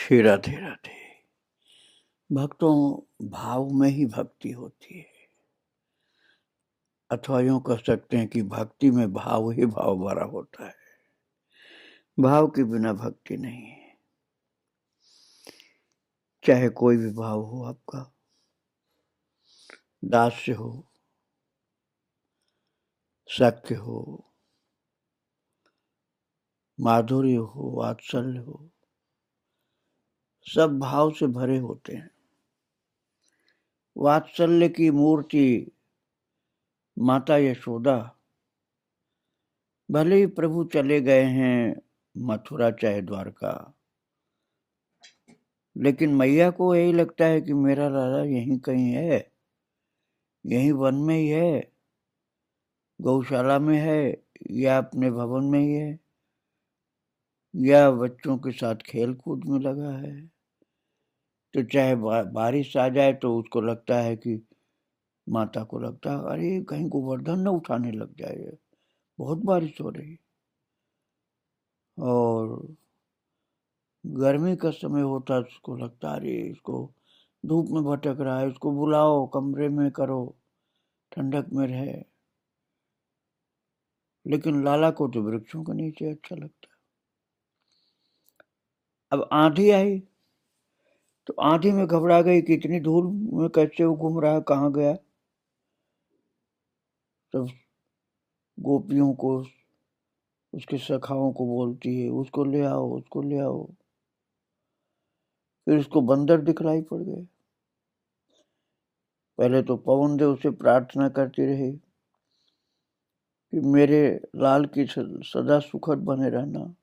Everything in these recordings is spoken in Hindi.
श्री राधे राधे। भक्तों, भाव में ही भक्ति होती है, अथवा यूं कह सकते हैं कि भक्ति में भाव ही भाव भरा होता है। भाव के बिना भक्ति नहीं है। चाहे कोई भी भाव हो आपका, दास्य हो, सख्य हो, माधुर्य हो, वात्सल्य हो, सब भाव से भरे होते हैं। वात्सल्य की मूर्ति माता यशोदा, भले ही प्रभु चले गए हैं मथुरा चाहे द्वारका, लेकिन मैया को यही लगता है कि मेरा लाला यहीं कहीं है, यहीं वन में ही है, गौशाला में है, या अपने भवन में ही है, या बच्चों के साथ खेल कूद में लगा है। तो चाहे बारिश आ जाए तो उसको लगता है कि माता को लगता है अरे कहीं गोवर्धन न उठाने लग जाए, बहुत बारिश हो रही। और गर्मी का समय होता है, उसको लगता अरे इसको धूप में भटक रहा है, इसको बुलाओ, कमरे में करो, ठंडक में रहे। लेकिन लाला को तो वृक्षों के नीचे अच्छा लगता है। अब आंधी आई तो आंधी में घबरा गई कि इतनी धूल में कैसे वो घूम रहा है, कहाँ गया। तब गोपियों को, उसके सखाओं को बोलती है उसको ले आओ, उसको ले आओ। फिर उसको बंदर दिखलाई पड़ गए। पहले तो पवन देव से प्रार्थना करती रही कि मेरे लाल की सदा सुखद बने रहना,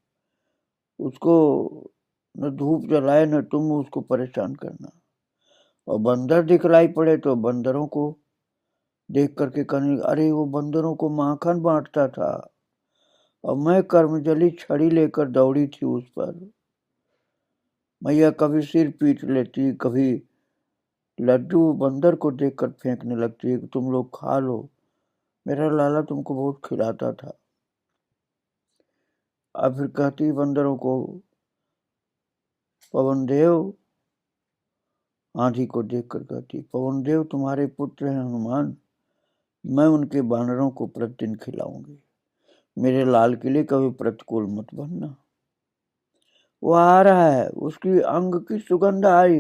उसको न धूप जलाए न तुम उसको परेशान करना। और बंदर दिखलाई पड़े तो बंदरों को देख करके कहने अरे वो बंदरों को माखन बांटता था और मैं कर्मजली छड़ी लेकर दौड़ी थी उस पर। मैया कभी सिर पीट लेती, कभी लड्डू बंदर को देखकर फेंकने लगती है कि तुम लोग खा लो, मेरा लाला तुमको बहुत खिलाता था। अब फिर कहती बंदरों को, पवन देव, आंधी को देखकर कहती पवन देव तुम्हारे पुत्र हैं हनुमान, मैं उनके बानरों को प्रतिदिन खिलाऊंगी, मेरे लाल के लिए कभी प्रतिकूल मत बनना। वो आ रहा है, उसकी अंग की सुगंध आई,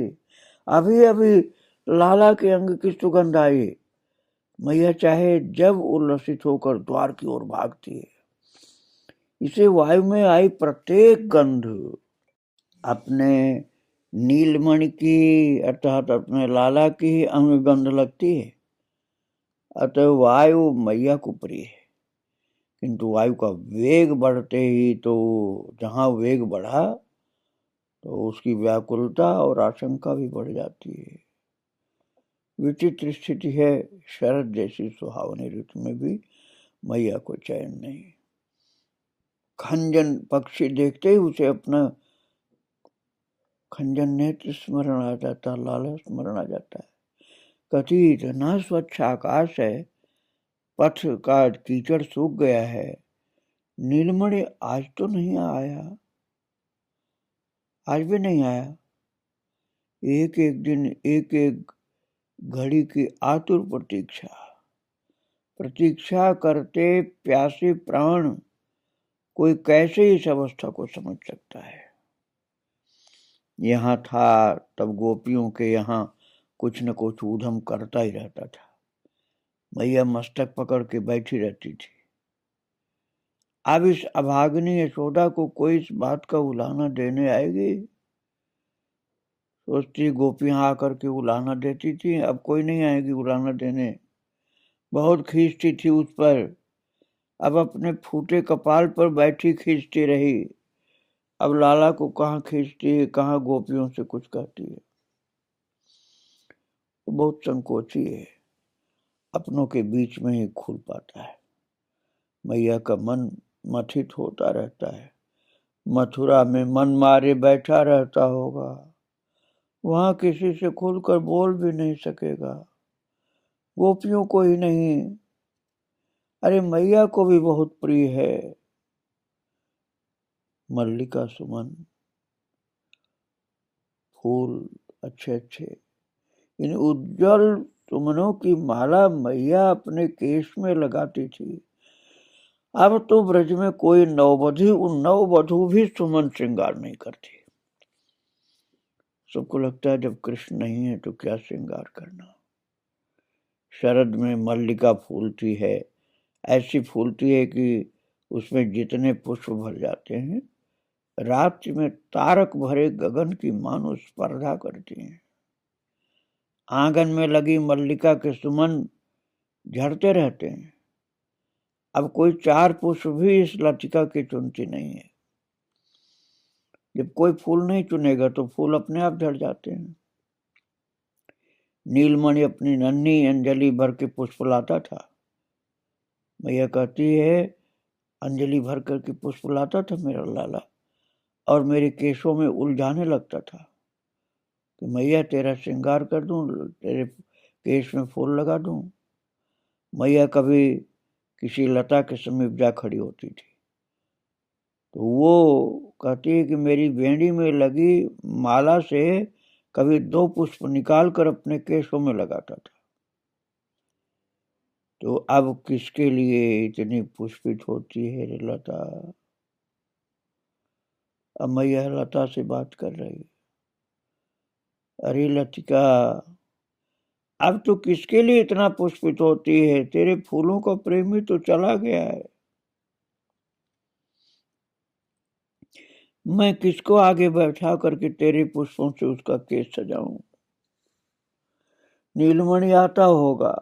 अभी अभी लाला के अंग की सुगंध आई। मैया चाहे जब उल्लसित होकर द्वार की ओर भागती है। इसे वायु में आई प्रत्येक गंध अपने नीलमणि की अर्थात अपने लाला की अंग गंध लगती है। अतः वायु मैया को प्रिय है, किंतु वायु का वेग बढ़ते ही तो जहां वेग बढ़ा तो उसकी व्याकुलता और आशंका भी बढ़ जाती है। विचित्र स्थिति है, शरद जैसी सुहावनी ऋतु में भी मैया को चैन नहीं। खंजन पक्षी देखते ही उसे अपना खंजन नेत्र स्मरण आ जाता, लाला स्मरण आ जाता है। कति इतना स्वच्छ आकाश है, पथ का कीचड़ सूख गया है, नीलमणि आज तो नहीं आया, आज भी नहीं आया। एक एक दिन, एक एक घड़ी की आतुर प्रतीक्षा करते प्यासे प्राण, कोई कैसे इस अवस्था को समझ सकता है। यहाँ था तब गोपियों के यहाँ कुछ न कुछ ऊधम करता ही रहता था। मैया मस्तक पकड़ के बैठी रहती थी। अब इस अभागिनी यशोदा को कोई इस बात का उलाहना देने आएगी, सोचती गोपियां आकर के उलाहना देती थी, अब कोई नहीं आएगी उलाहना देने। बहुत खींचती थी उस पर, अब अपने फूटे कपाल पर बैठी खींचती रही। अब लाला को कहाँ खींचती है, कहाँ गोपियों से कुछ कहती है। वो बहुत संकोची है, अपनों के बीच में ही खुल पाता है। मैया का मन मथित होता रहता है, मथुरा में मन मारे बैठा रहता होगा, वहां किसी से खुलकर बोल भी नहीं सकेगा, गोपियों को ही नहीं, अरे मैया को भी बहुत प्रिय है। मल्लिका सुमन फूल अच्छे अच्छे, इन उज्जवल सुमनों की माला मैया अपने केश में लगाती थी। अब तो ब्रज में कोई नववधु भी सुमन श्रृंगार नहीं करती। सबको लगता है जब कृष्ण नहीं है तो क्या श्रृंगार करना। शरद में मल्लिका फूलती है, ऐसी फूलती है कि उसमें जितने पुष्प भर जाते हैं, रात्रि में तारक भरे गगन की मानो स्पर्धा करती हैं। आंगन में लगी मल्लिका के सुमन झड़ते रहते हैं। अब कोई 4 पुष्प भी इस लतिका की चुनती नहीं है। जब कोई फूल नहीं चुनेगा तो फूल अपने आप झड़ जाते हैं। नीलमणि अपनी नन्ही अंजलि भर के पुष्प लाता था। मैया कहती है, अंजलि भर कर के पुष्प लाता था मेरा लाला, और मेरे केशों में उलझाने लगता था कि मैया तेरा श्रृंगार कर दूं, तेरे केश में फूल लगा दूं। मैया कभी किसी लता के समीप जा खड़ी होती थी तो वो कहती है कि मेरी बेड़ी में लगी माला से कभी 2 पुष्प निकाल कर अपने केशों में लगाता था। तो अब किसके लिए इतनी पुष्पित होती है रे लता? अब मैया लता से बात कर रही, अरे लतिका, अब तो किसके लिए इतना पुष्पित होती है? तेरे फूलों का प्रेमी तो चला गया है। मैं किसको आगे बैठा करके तेरे पुष्पों से उसका केस सजाऊं? नीलमणि आता होगा।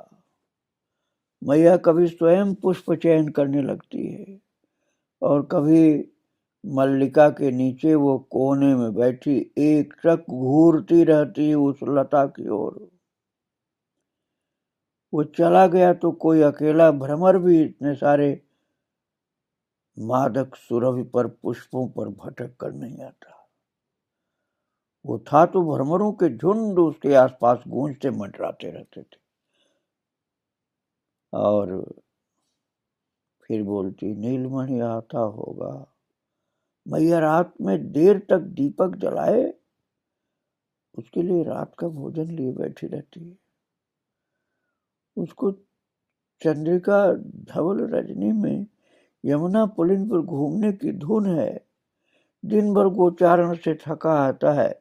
मैया कभी स्वयं पुष्प चयन करने लगती है और कभी मल्लिका के नीचे वो कोने में बैठी एक टक घूरती रहती उस लता की ओर। वो चला गया तो कोई अकेला भ्रमर भी इतने सारे मादक सुरभि पर पुष्पों पर भटक कर नहीं आता। वो था तो भ्रमरों के झुंड उसके आसपास गूंजते मंडराते रहते थे। और फिर बोलती, नीलमणि आता होगा। मैया रात में देर तक दीपक जलाए, उसके लिए रात का भोजन लिए बैठी रहती है। उसको चंद्रिका धवल रजनी में यमुना पुलिन पर घूमने की धुन है। दिन भर गोचारण से थका आता है,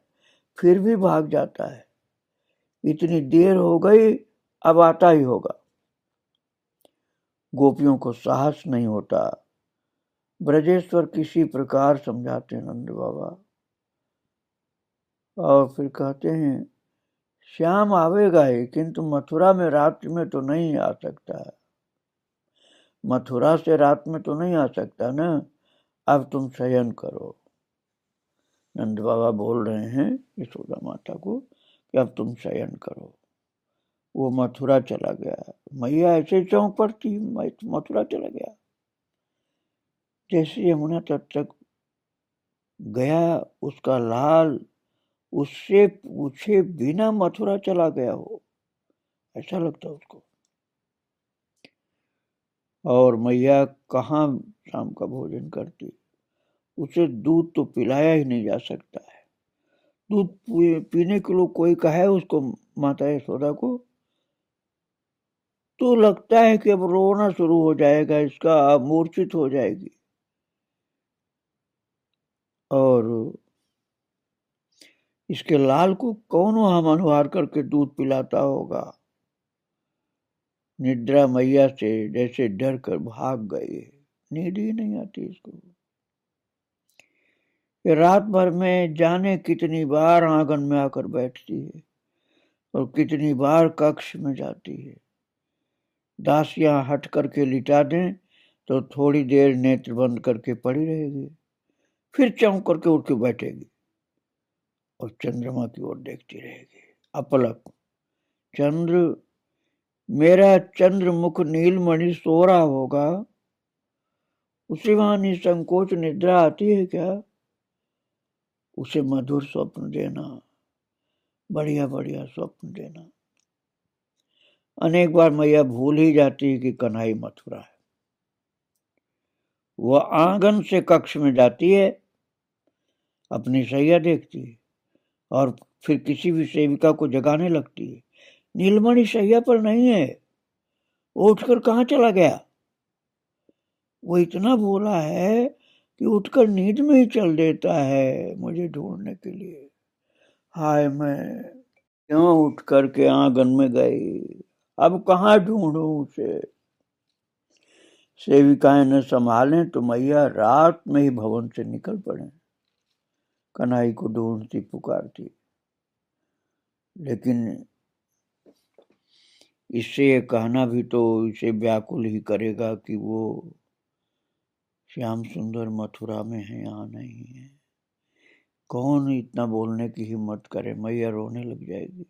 फिर भी भाग जाता है। इतनी देर हो गई, अब आता ही होगा। गोपियों को साहस नहीं होता। ब्रजेश्वर किसी प्रकार समझाते नंद बाबा और फिर कहते हैं, श्याम आवेगा ही, किंतु मथुरा में रात्रि में तो नहीं आ सकता है। मथुरा से रात में तो नहीं आ सकता ना। अब तुम शयन करो। नंद बाबा बोल रहे हैं यशोदा माता को कि अब तुम शयन करो। वो मथुरा चला गया। मैया ऐसे चौंक पड़ती, मथुरा चला गया। जैसे यमुना तट तक गया, उसका लाल उससे पूछे बिना मथुरा चला गया हो, ऐसा लगता उसको। और मैया कहाँ शाम का भोजन करती? उसे दूध तो पिलाया ही नहीं जा सकता है। दूध पीने के लिए कोई कहे उसको, माता यशोदा को, तो लगता है कि अब रोना शुरू हो जाएगा, इसका मूर्छित हो जाएगी। और इसके लाल को कौन वहां मनोहार करके दूध पिलाता होगा? निद्रा मैया से जैसे डर कर भाग गई। नींद ही नहीं आती इसको। रात भर में जाने कितनी बार आंगन में आकर बैठती है और कितनी बार कक्ष में जाती है। दासियां हट करके लिटा दें तो थोड़ी देर नेत्र बंद करके पड़ी रहेगी, फिर चौंक करके उठ के बैठेगी और चंद्रमा की ओर देखती रहेगी। अपलक चंद्र, मेरा चंद्रमुख नीलमणि सो रहा होगा, उसे वहां निसंकोच निद्रा आती है क्या? उसे मधुर स्वप्न देना, बढ़िया बढ़िया स्वप्न देना। अनेक बार मैया भूल ही जाती है कि कन्हई मथुरा है। वह आंगन से कक्ष में जाती है, अपनी सैया देखती है और फिर किसी भी सेविका को जगाने लगती है। नीलमणि शैया पर नहीं है, वो उठकर कहाँ चला गया? वो इतना भोला है कि उठकर नींद में ही चल देता है मुझे ढूंढने के लिए। हाय, मैं क्यों उठ करके आंगन में गई, अब कहाँ ढूंढूं उसे। सेविकाएं न संभाले तो मैया रात में ही भवन से निकल पड़े, कन्हई को ढूंढती पुकारती। लेकिन इससे ये कहना भी तो इसे व्याकुल ही करेगा कि वो श्याम सुंदर मथुरा में है, यहाँ नहीं है। कौन इतना बोलने की हिम्मत करे? मैया रोने लग जाएगी।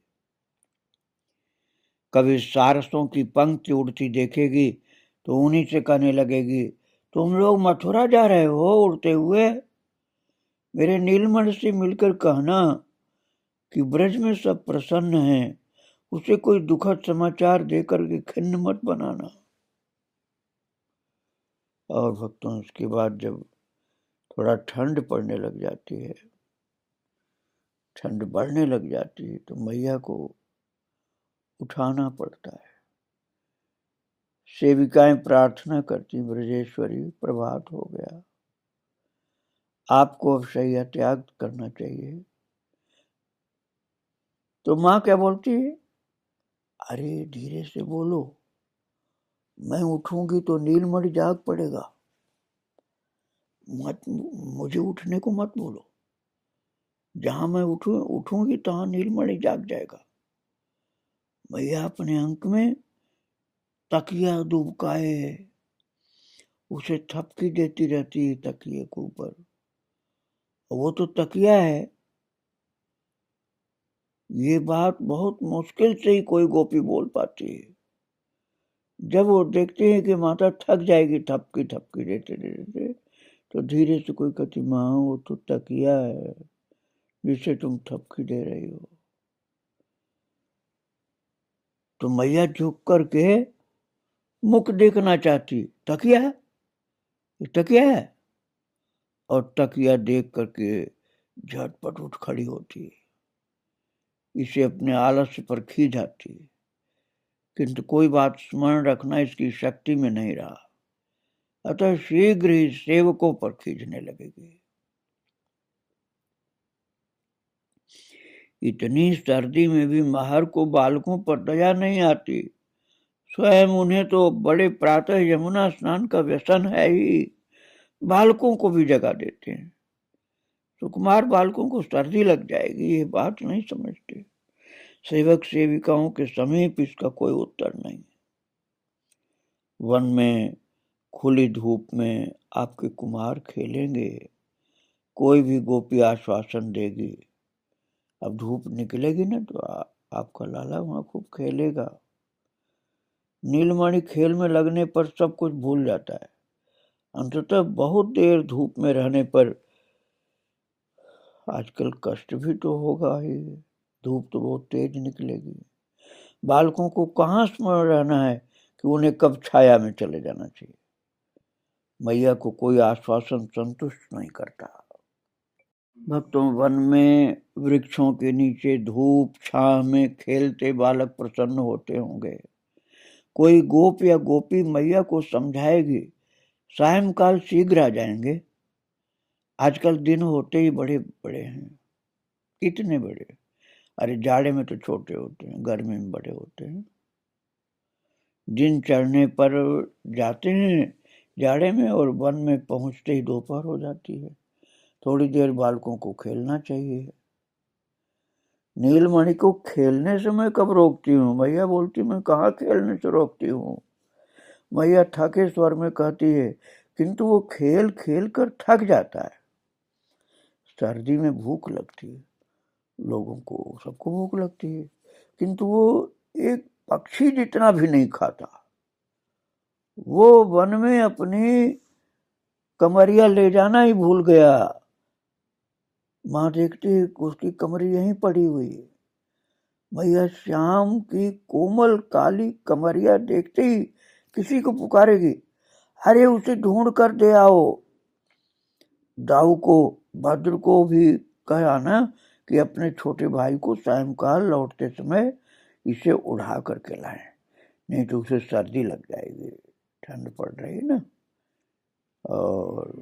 कभी सारसों की पंक्ति उड़ती देखेगी तो उन्हीं से कहने लगेगी, तुम लोग मथुरा जा रहे हो उड़ते हुए? मेरे नीलमणि से मिलकर कहना कि ब्रज में सब प्रसन्न हैं, उसे कोई दुखद समाचार देकर के खिन्न मत बनाना। और भक्तों, उसके बाद जब थोड़ा ठंड पड़ने लग जाती है, ठंड बढ़ने लग जाती है, तो मैया को उठाना पड़ता है। सेविकाएं प्रार्थना करती, ब्रजेश्वरी प्रभात हो गया, आपको अब शैया त्याग करना चाहिए। तो माँ क्या बोलती है? अरे धीरे से बोलो, मैं उठूंगी तो नीलमणि जाग पड़ेगा, मत मुझे उठने को मत बोलो। जहां मैं उठूंगी तहां नीलमणि जाग जाएगा। मैया अपने अंक में तकिया दुबकाए उसे थपकी देती रहती है तकिए के ऊपर। वो तो तकिया है। ये बात बहुत मुश्किल से ही कोई गोपी बोल पाती है। जब वो देखते हैं कि माता थक जाएगी थपकी थपकी देते देते, तो धीरे से कोई कहती, माँ वो तो तकिया है जिसे तुम थपकी दे रही हो। तो मैया झुक करके मुख देखना चाहती, तकिया है, तकिया है, और तकिया देख करके झटपट उठ खड़ी होती है, इसे अपने आलस्य पर खींच आती है। किंतु कोई बात स्मरण रखना इसकी शक्ति में नहीं रहा, अतः शीघ्र ही सेवकों पर खींचने लगेगी। इतनी सर्दी में भी महर को बालकों पर दया नहीं आती। स्वयं उन्हें तो बड़े प्रातः यमुना स्नान का व्यसन है ही, बालकों को भी जगा देते हैं। सुकुमार बालकों को सर्दी लग जाएगी, ये बात नहीं समझते। सेवक सेविकाओं के समीप इसका कोई उत्तर नहीं। वन में खुली धूप में आपके कुमार खेलेंगे, कोई भी गोपी आश्वासन देगी, अब धूप निकलेगी ना तो आपका लाला वहां खूब खेलेगा। नीलमणि खेल में लगने पर सब कुछ भूल जाता है। अंततः बहुत देर धूप में रहने पर आजकल कष्ट भी तो होगा ही, धूप तो बहुत तेज निकलेगी। बालकों को कहाँ स्मरण रहना है कि उन्हें कब छाया में चले जाना चाहिए। मैया को कोई आश्वासन संतुष्ट नहीं करता। भक्तों, वन में वृक्षों के नीचे धूप छांव में खेलते बालक प्रसन्न होते होंगे। कोई गोप या गोपी मैया को समझाएगी, सायंकाल शीघ्र आ जाएंगे। आजकल दिन होते ही बड़े बड़े हैं, इतने बड़े। अरे जाड़े में तो छोटे होते हैं, गर्मी में बड़े होते हैं। दिन चढ़ने पर जाते हैं जाड़े में और वन में पहुंचते ही दोपहर हो जाती है। थोड़ी देर बालकों को खेलना चाहिए। नीलमणि को खेलने से मैं कब रोकती हूँ? मैया बोलती, मैं कहाँ खेलने से रोकती हूँ। मैया थके स्वर में कहती है, किंतु वो खेल खेल कर थक जाता है। सर्दी में भूख लगती है, लोगों को सबको भूख लगती है, किंतु वो एक पक्षी जितना भी नहीं खाता। वो वन में अपनी कमरिया ले जाना ही भूल गया। माँ देखती है उसकी कमरी यहीं पड़ी हुई है। मैया श्याम की कोमल काली कमरिया देखते ही किसी को पुकारेगी, अरे उसे ढूंढ कर दे आओ। दाऊ को भद्र को भी कहा ना कि अपने छोटे भाई को सायंकाल लौटते समय इसे उड़ा करके लाएं, नहीं तो उसे सर्दी लग जाएगी, ठंड पड़ रही है ना। और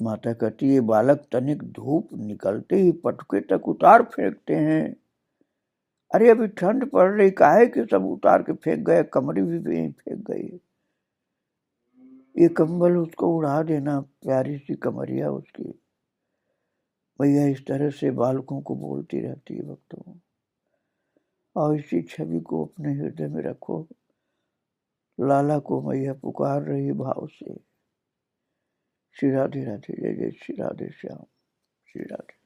माता कहती है बालक तनिक धूप निकलते ही पटुके तक उतार फेंकते हैं। अरे अभी ठंड पड़ रही, काहे कि सब उतार के फेंक गए, कमरी भी फेंक गई। ये कंबल उसको उड़ा देना, प्यारी सी कमरिया उसकी। भैया इस तरह से बालकों को बोलती रहती है भक्तों, और इसी छवि को अपने हृदय में रखो। लाला को मैया पुकार रही भाव से, श्री राधे राधे, जय जय श्री राधे श्याम, श्री राधे।